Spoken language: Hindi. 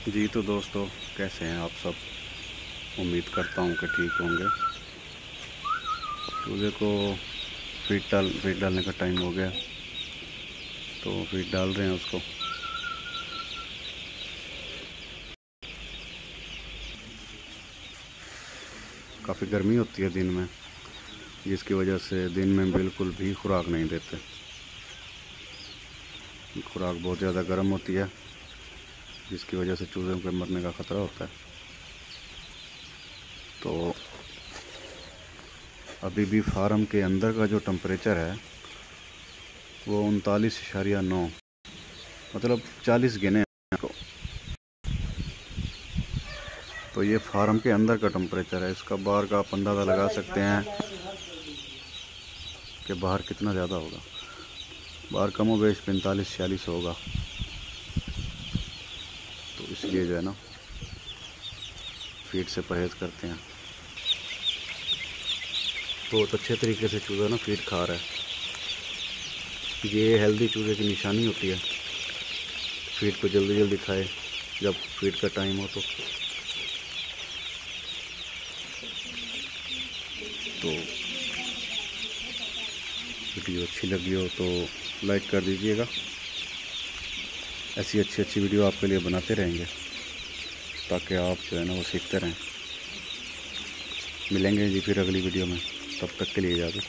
जी तो दोस्तों, कैसे हैं आप सब। उम्मीद करता हूँ कि ठीक होंगे। चूज़े को फीड डालने का टाइम हो गया, तो फीड डाल रहे हैं उसको। काफ़ी गर्मी होती है दिन में, जिसकी वजह से दिन में बिल्कुल भी खुराक नहीं देते। खुराक बहुत ज़्यादा गर्म होती है, जिसकी वजह से चूज़ों के मरने का ख़तरा होता है। तो अभी भी फार्म के अंदर का जो टेम्परेचर है वो 39.9, मतलब 40 गिने हैं। तो ये फार्म के अंदर का टेम्परेचर है। इसका बाहर का आप अंदाज़ा लगा सकते हैं कि बाहर कितना ज़्यादा होगा। बाहर कमोबेश 45-46 होगा। तो इसलिए जो है ना, फीड से परहेज़ करते हैं। बहुत अच्छे तरीके से चूज़ा ना फीड खा रहा है। ये हेल्दी चूज़े की निशानी होती है। फीड को जल्दी जल्दी खाए जब फीड का टाइम हो। तो वीडियो अच्छी लगी हो तो लाइक कर दीजिएगा। ऐसी अच्छी अच्छी वीडियो आपके लिए बनाते रहेंगे, ताकि आप जो है ना वो सीखते रहें। मिलेंगे जी फिर अगली वीडियो में। तब तक के लिए इजाज़त।